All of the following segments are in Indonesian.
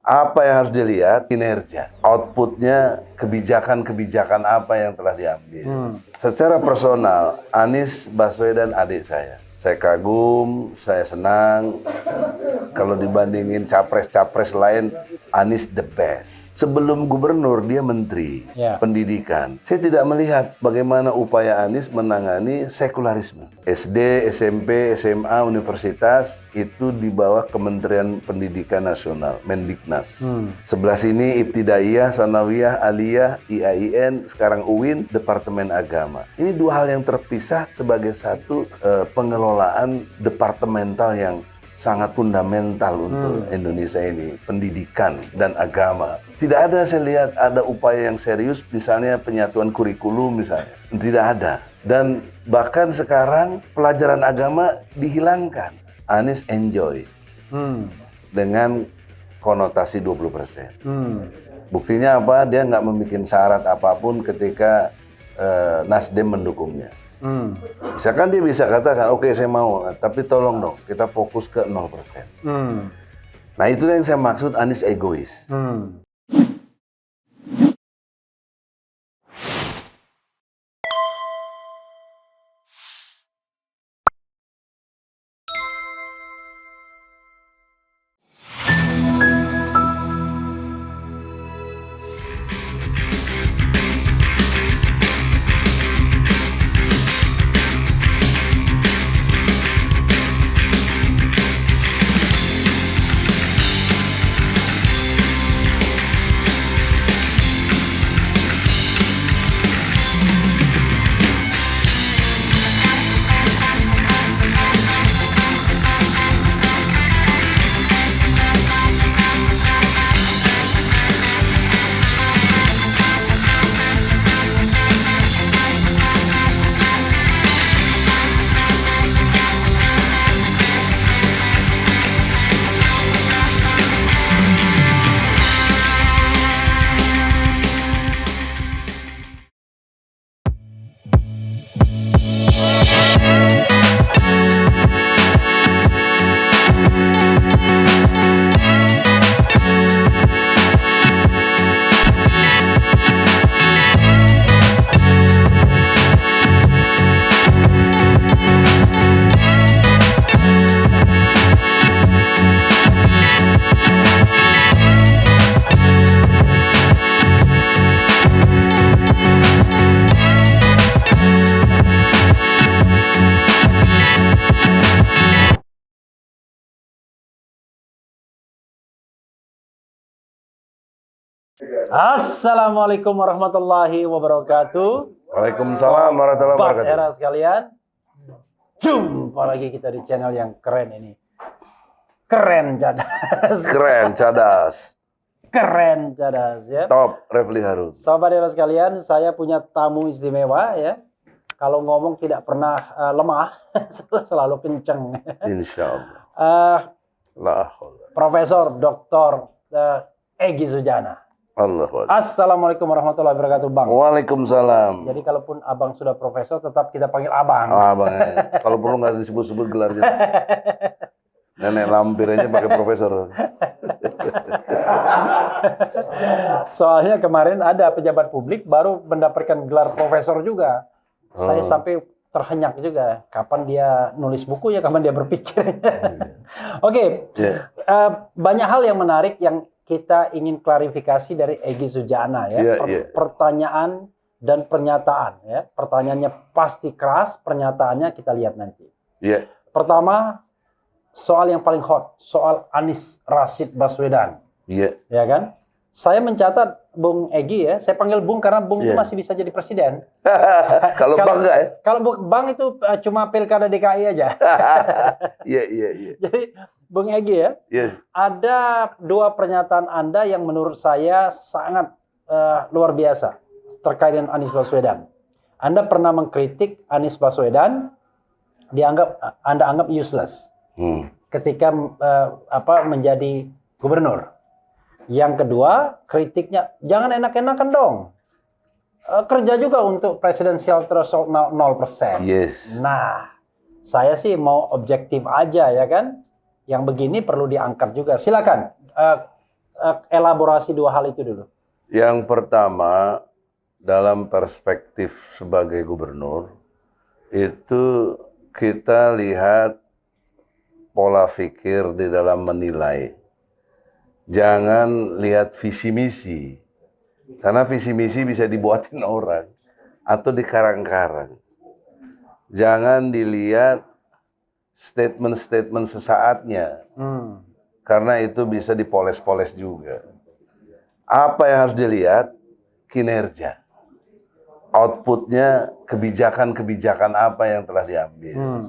Apa yang harus dilihat? Kinerja, outputnya, kebijakan-kebijakan apa yang telah diambil. Secara personal, Anies Baswedan adik saya. Saya kagum, saya senang. Kalau dibandingin capres-capres lain, Anies the best. Sebelum gubernur, dia menteri pendidikan. Saya tidak melihat bagaimana upaya Anies menangani sekularisme. SD, SMP, SMA, universitas, itu di bawah Kementerian Pendidikan Nasional, Mendiknas. Sebelah sini Ibtidaiyah, Sanawiyah, Aliyah, IAIN, sekarang UIN, Departemen Agama. Ini dua hal yang terpisah sebagai satu pengelolaan departemental yang sangat fundamental untuk Indonesia ini, pendidikan dan agama. Tidak ada, saya lihat ada upaya yang serius, misalnya penyatuan kurikulum misalnya. Tidak ada. Dan bahkan sekarang pelajaran agama dihilangkan. Anies enjoy dengan konotasi 20%. Buktinya apa? Dia nggak membuat syarat apapun ketika Nasdem mendukungnya. Misalkan dia bisa katakan, oke, saya mau, tapi tolong dong, kita fokus ke 0%. Nah, itu yang saya maksud Anies egois. Assalamualaikum warahmatullahi wabarakatuh. Waalaikumsalam warahmatullahi Sobat wabarakatuh. era sekalian, jumpa lagi kita di channel yang keren ini. Keren cadas. Keren, cadas. Keren cadas ya. Top, Refli Harun. Sobat era sekalian, saya punya tamu istimewa ya. Kalau ngomong tidak pernah lemah, selalu kenceng. Insya Allah. Profesor Dr. Egy Sujana. Assalamualaikum warahmatullahi wabarakatuh, Bang. Waalaikumsalam. Jadi kalaupun abang sudah profesor, tetap kita panggil abang. Abang, kalau perlu nggak disebut-sebut gelarnya. Nenek lampir aja pakai profesor. Soalnya kemarin ada pejabat publik baru mendapatkan gelar profesor juga. Saya sampai terhenyak juga. Kapan dia nulis buku ya, kapan dia berpikir. Oke. Banyak hal yang menarik yang kita ingin klarifikasi dari Egy Sujana ya. Pertanyaan dan pernyataan ya. Pertanyaannya pasti keras, pernyataannya kita lihat nanti. Pertama, soal yang paling hot, soal Anies Rashid Baswedan. Ya kan? Saya mencatat Bung Egy ya, saya panggil Bung karena Bung itu masih bisa jadi presiden. Kalau Bang enggak ya? Kalau Bang itu cuma pilkada DKI aja. Jadi Bung Egy ya, ada dua pernyataan Anda yang menurut saya sangat luar biasa terkait dengan Anies Baswedan. Anda pernah mengkritik Anies Baswedan, Anda anggap useless ketika menjadi gubernur. Yang kedua, kritiknya jangan enak-enakan dong. Kerja juga untuk presidensial threshold 0%. Nah, saya sih mau objektif aja ya kan. Yang begini perlu diangkat juga. Silakan elaborasi dua hal itu dulu. Yang pertama, dalam perspektif sebagai gubernur, itu kita lihat pola pikir di dalam menilai. Jangan lihat visi misi. Karena visi misi bisa dibuatin orang atau dikarang-karang. Jangan dilihat statement-statement sesaatnya. Karena itu bisa dipoles-poles juga. Apa yang harus dilihat? Kinerja. Outputnya, kebijakan-kebijakan apa yang telah diambil.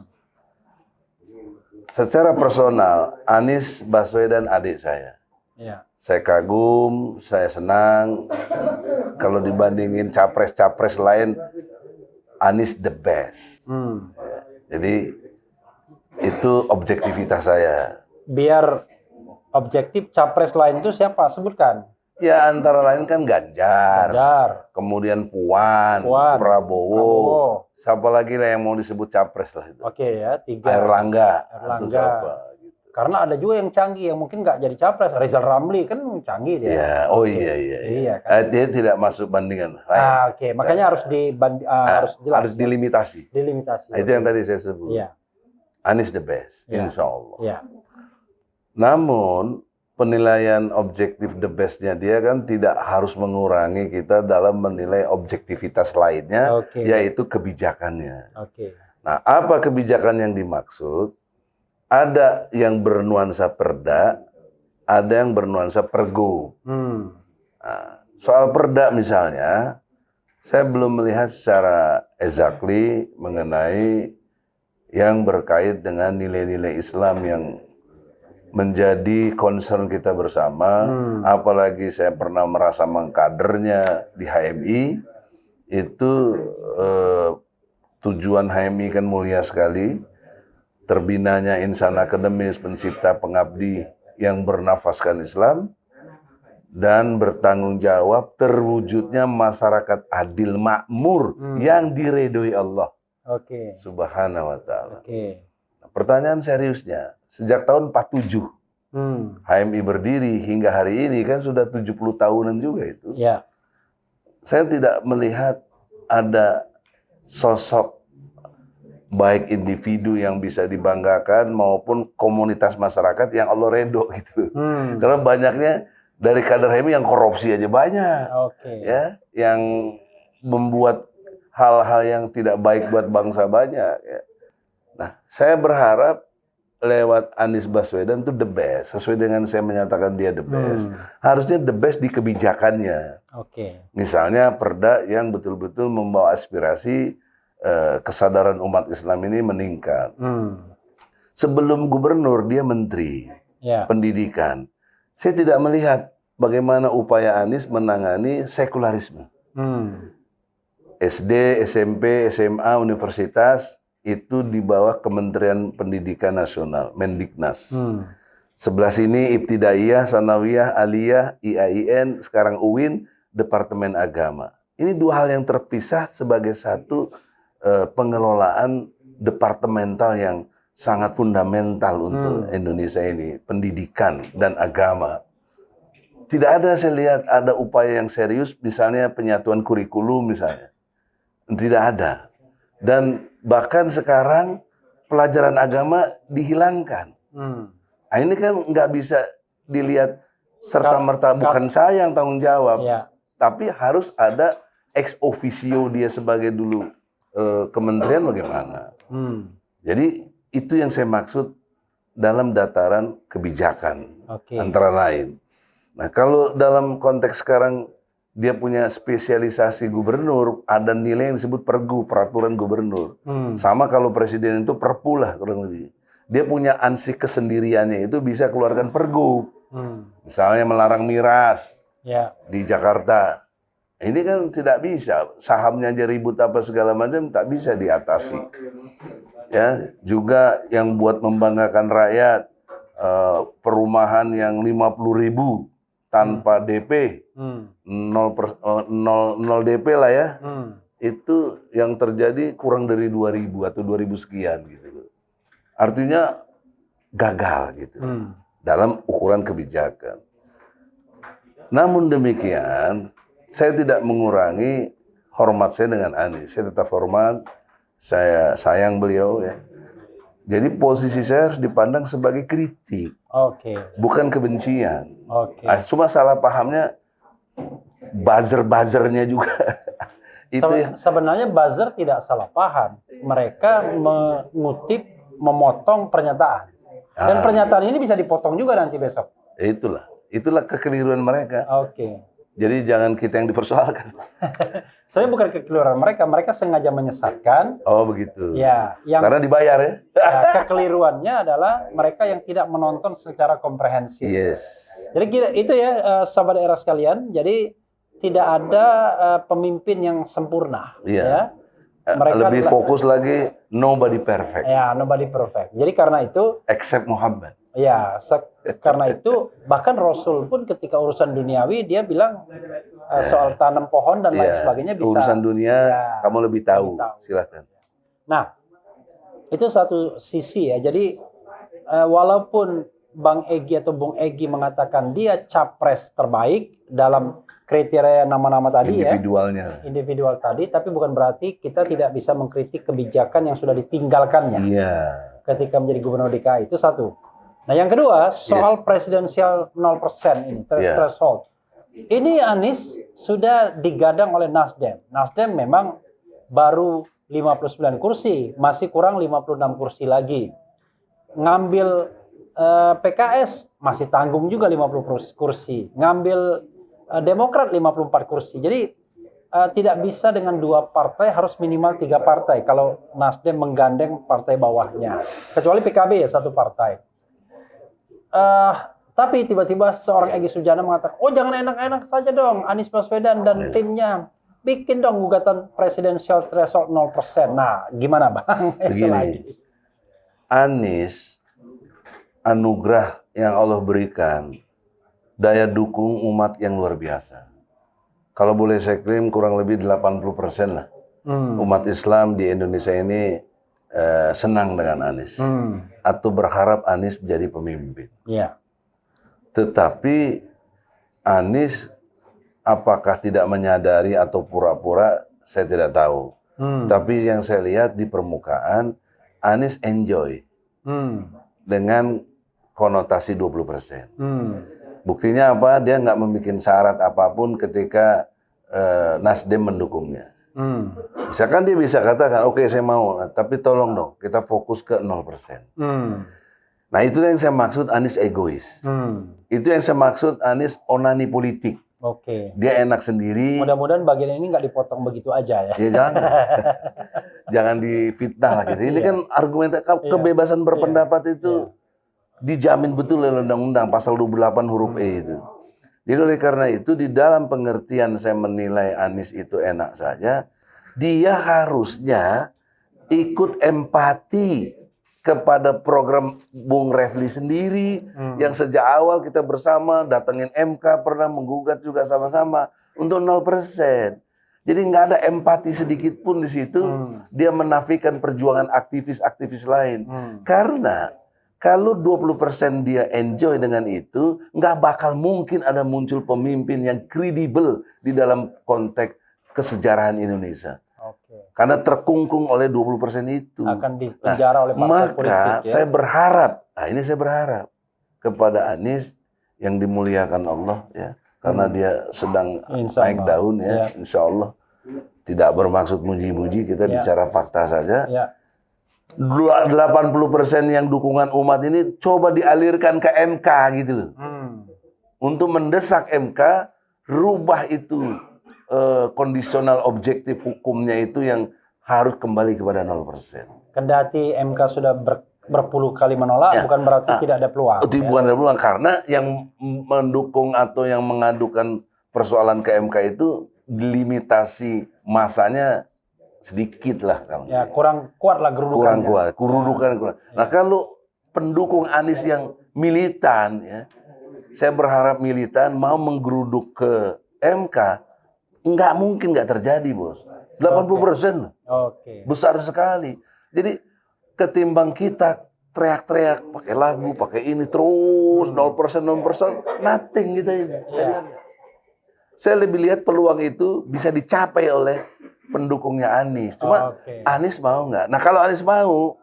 Secara personal, Anies Baswedan adik saya. Ya. Saya kagum, saya senang. Kalau dibandingin capres-capres lain, Anies the best. Jadi itu objektivitas saya. Biar objektif, capres lain itu siapa? Sebutkan. Ya antara lain kan Ganjar, kemudian Puan, Prabowo. Siapa lagi lah yang mau disebut capres lah itu? Oke ya, 3. Erlangga. Atau siapa, gitu. Karena ada juga yang canggih yang mungkin nggak jadi capres. Rizal Ramli kan canggih dia. Ya, iya. Kan? Dia tidak masuk bandingan. Oke. Makanya harus harus jelas. Harus dilimitasi. Dilimitasi. Itu yang tadi saya sebut. Iya. Anies the best, insya Allah. Iya. Namun penilaian objektif the bestnya dia kan tidak harus mengurangi kita dalam menilai objektivitas lainnya, yaitu kebijakannya. Nah, apa kebijakan yang dimaksud? Ada yang bernuansa perda, ada yang bernuansa pergub. Nah, soal perda misalnya, saya belum melihat secara exactly mengenai yang berkait dengan nilai-nilai Islam yang menjadi concern kita bersama, apalagi saya pernah merasa mengkadernya di HMI, itu tujuan HMI kan mulia sekali, terbinanya insan akademis, pencipta pengabdi yang bernafaskan Islam, dan bertanggung jawab terwujudnya masyarakat adil makmur yang diridhoi Allah Subhanahu wa ta'ala. Pertanyaan seriusnya, sejak tahun 47 HMI berdiri hingga hari ini kan sudah 70 tahunan juga itu. Ya. Saya tidak melihat ada sosok baik individu yang bisa dibanggakan maupun komunitas masyarakat yang Allah redho gitu. Karena banyaknya dari kader HMI yang korupsi aja banyak. Ya, yang membuat hal-hal yang tidak baik buat bangsa banyak ya. Nah, saya berharap lewat Anies Baswedan itu the best. Sesuai dengan saya menyatakan dia the best. Harusnya the best di kebijakannya. Misalnya perda yang betul-betul membawa aspirasi kesadaran umat Islam ini meningkat. Sebelum gubernur dia menteri pendidikan. Saya tidak melihat bagaimana upaya Anies menangani sekularisme. SD, SMP, SMA, universitas itu di bawah Kementerian Pendidikan Nasional, Mendiknas. Sebelah sini Ibtidaiyah, Sanawiyah, Aliyah, IAIN, sekarang UIN, Departemen Agama. Ini dua hal yang terpisah sebagai satu pengelolaan departemental yang sangat fundamental untuk Indonesia ini, pendidikan dan agama. Tidak ada saya lihat ada upaya yang serius, misalnya penyatuan kurikulum misalnya. Tidak ada. Dan bahkan sekarang pelajaran agama dihilangkan. Nah, ini kan nggak bisa dilihat serta-merta bukan saya yang tanggung jawab, tapi harus ada ex officio dia sebagai dulu kementerian bagaimana. Jadi itu yang saya maksud dalam dataran kebijakan antara lain. Nah, kalau dalam konteks sekarang dia punya spesialisasi gubernur, ada nilai yang disebut pergub, peraturan gubernur. Sama kalau presiden itu perpu lah kurang lebih. Dia punya ansih kesendiriannya itu bisa keluarkan pergub. Misalnya melarang miras di Jakarta. Ini kan tidak bisa, sahamnya aja ribut apa segala macam tak bisa diatasi. Ya, juga yang buat membanggakan rakyat, perumahan yang 50.000 tanpa DP, 0 DP lah ya, itu yang terjadi kurang dari 2.000 atau 2.000 sekian gitu. Artinya gagal gitu dalam ukuran kebijakan. Namun demikian, saya tidak mengurangi hormat saya dengan Anies. Saya tetap hormat, saya sayang beliau ya. Jadi posisi saya harus dipandang sebagai kritik, Oke. bukan kebencian. Oke. Cuma salah pahamnya buzzer-buzzernya juga. Itu yang Sebenarnya buzzer tidak salah paham. Mereka mengutip, memotong pernyataan. Dan pernyataan ini bisa dipotong juga nanti besok. itulah kekeliruan mereka. Oke. Jadi jangan kita yang dipersoalkan. Sebenarnya bukan kekeliruan mereka sengaja menyesatkan. Oh begitu. Ya, yang Karena dibayar ya. kekeliruannya adalah mereka yang tidak menonton secara komprehensif. Yes. Jadi itu ya sahabat era sekalian. Jadi tidak ada pemimpin yang sempurna. Iya. Ya. Mereka Lebih fokus lagi nobody perfect. Ya, nobody perfect. Jadi karena itu, Except Muhammad. ya karena itu bahkan Rasul pun ketika urusan duniawi dia bilang soal tanam pohon dan lain sebagainya bisa. Urusan dunia kamu lebih tahu. Silakan. Nah, itu satu sisi ya. Jadi walaupun Bang Egy atau Bung Egy mengatakan dia capres terbaik dalam kriteria nama-nama tadi individualnya. Individual tadi, tapi bukan berarti kita tidak bisa mengkritik kebijakan yang sudah ditinggalkannya ketika menjadi gubernur DKI. Itu satu. Nah, yang kedua, soal presidensial 0% ini, threshold. Ini Anies sudah digadang oleh Nasdem. Nasdem memang baru 59 kursi, masih kurang 56 kursi lagi. Ngambil PKS masih tanggung juga 50 kursi. Ngambil Demokrat 54 kursi. Jadi tidak bisa dengan dua partai, harus minimal 3 partai kalau Nasdem menggandeng partai bawahnya. Kecuali PKB ya satu partai. Tapi tiba-tiba seorang Egy Sujana mengatakan, oh jangan enak-enak saja dong Anies Baswedan dan timnya. Bikin dong gugatan presidensial threshold 0%. Nah, gimana Bang? Begini, Anies, anugerah yang Allah berikan, daya dukung umat yang luar biasa. Kalau boleh saya klaim kurang lebih 80% lah. Umat Islam di Indonesia ini senang dengan Anies. Atau berharap Anies menjadi pemimpin. Iya. Tetapi Anies apakah tidak menyadari atau pura-pura, saya tidak tahu. Tapi yang saya lihat di permukaan, Anies enjoy dengan konotasi 20%. Buktinya apa? Dia nggak membuat syarat apapun ketika Nasdem mendukungnya. Misalkan dia bisa katakan, oke, saya mau, tapi tolong dong kita fokus ke 0%. Nah, itu yang saya maksud Anies egois. Itu yang saya maksud Anies onani politik. Oke. Dia enak sendiri. Mudah-mudahan bagian ini nggak dipotong begitu aja ya. Ya jangan. Jangan difitnah lah gitu. Ini kan argumen kebebasan berpendapat itu dijamin betul oleh undang-undang pasal 28 huruf E itu. Jadi oleh karena itu di dalam pengertian saya menilai Anies itu enak saja, dia harusnya ikut empati kepada program Bung Refli sendiri yang sejak awal kita bersama datengin MK, pernah menggugat juga sama-sama untuk 0%. Jadi nggak ada empati sedikit pun di situ. Dia menafikan perjuangan aktivis-aktivis lain. Karena kalau 20% dia enjoy dengan itu, nggak bakal mungkin ada muncul pemimpin yang kredibel di dalam konteks kesejarahan Indonesia. Karena terkungkung oleh 20% itu. Akan dipenjara oleh partai politik. Maka saya berharap, saya berharap kepada Anies yang dimuliakan Allah ya. Karena dia sedang naik daun ya, insya Allah. Tidak bermaksud muji-muji, kita bicara fakta saja. 80% yang dukungan umat ini coba dialirkan ke MK gitu loh. Untuk mendesak MK, rubah itu kondisional objektif hukumnya itu yang harus kembali kepada 0%. Kendati MK sudah berpuluh kali menolak, bukan berarti tidak ada peluang. Bukan ada peluang, karena yang mendukung atau yang mengadukan persoalan ke MK itu limitasi masanya sedikit lah. Ya, kurang kuat lah gerudukannya. Kerudukan kurang. Nah, kalau pendukung Anies yang militan, ya, saya berharap militan mau menggeruduk ke MK, nggak mungkin nggak terjadi, Bos. 80%. Besar sekali. Jadi ketimbang kita teriak-teriak pakai lagu, pakai ini terus 0%, nothing gitu ini. Saya lebih lihat peluang itu bisa dicapai oleh pendukungnya Anies. Cuma Oke. Anies mau nggak? Nah kalau Anies mau,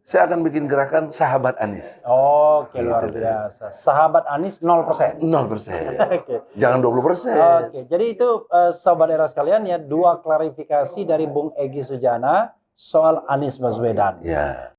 saya akan bikin gerakan sahabat Anies. Oke, luar Gitu deh. biasa. Sahabat Anies 0%. 0%. Oke. Jangan 20%. Oke, jadi itu sobat era sekalian ya, dua klarifikasi dari Bung Egy Sujana soal Anies Baswedan. Ya.